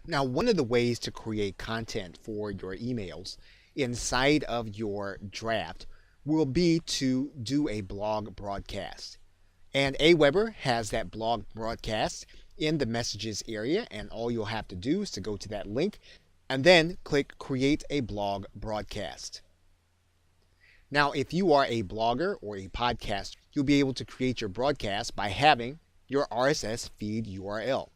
Now, one of the ways to create content for your emails inside of your draft will be to do a blog broadcast. And Aweber has that blog broadcast in the messages area, and all you'll have to do is to go to that link and then click create a blog broadcast. Now, if you are a blogger or a podcaster, you'll be able to create your broadcast by having your RSS feed URL.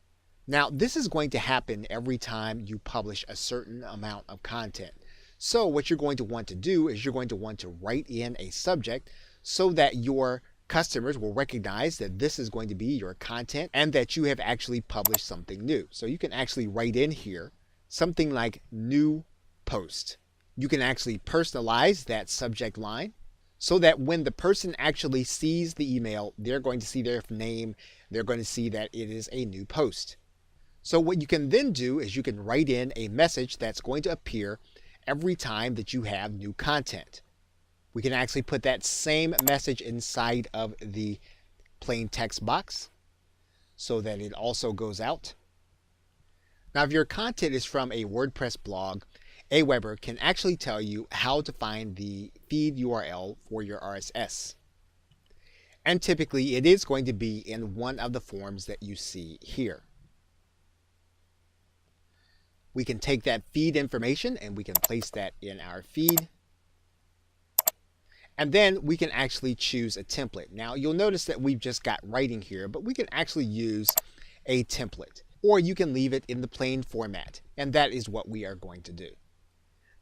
Now, this is going to happen every time you publish a certain amount of content. So what you're going to want to do is you're going to want to write in a subject so that your customers will recognize that this is going to be your content and that you have actually published something new. So you can actually write in here something like new post. You can actually personalize that subject line so that when the person actually sees the email, they're going to see their name, they're going to see that it is a new post. So what you can then do is you can write in a message that's going to appear every time that you have new content. We can actually put that same message inside of the plain text box so that it also goes out. Now, if your content is from a WordPress blog, Aweber can actually tell you how to find the feed URL for your RSS. And typically it is going to be in one of the forms that you see here. We can take that feed information and we can place that in our feed. And then we can actually choose a template. Now you'll notice that we've just got writing here, but we can actually use a template, or you can leave it in the plain format. And that is what we are going to do.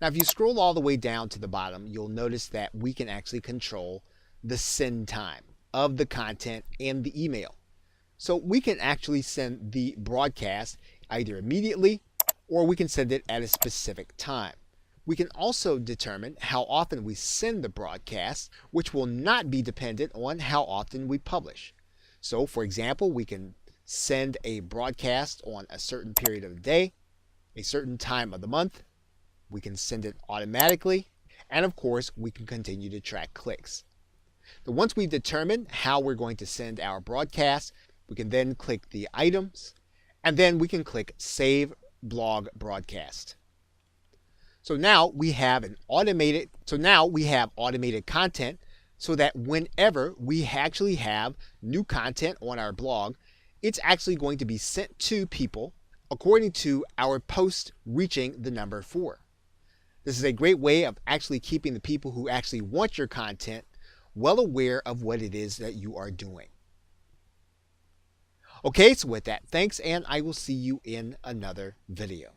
Now, if you scroll all the way down to the bottom, you'll notice that we can actually control the send time of the content and the email. So we can actually send the broadcast either immediately or we can send it at a specific time. We can also determine how often we send the broadcast, which will not be dependent on how often we publish. So, for example, we can send a broadcast on a certain period of the day, a certain time of the month. We can send it automatically, and of course, we can continue to track clicks. But once we've determined how we're going to send our broadcast, we can then click the items, and then we can click Save Blog Broadcast. So now we have automated content so that whenever we actually have new content on our blog, it's actually going to be sent to people according to our post reaching the number 4. This is a great way of actually keeping the people who actually want your content well aware of what it is that you are doing. Okay, so with that, thanks, and I will see you in another video.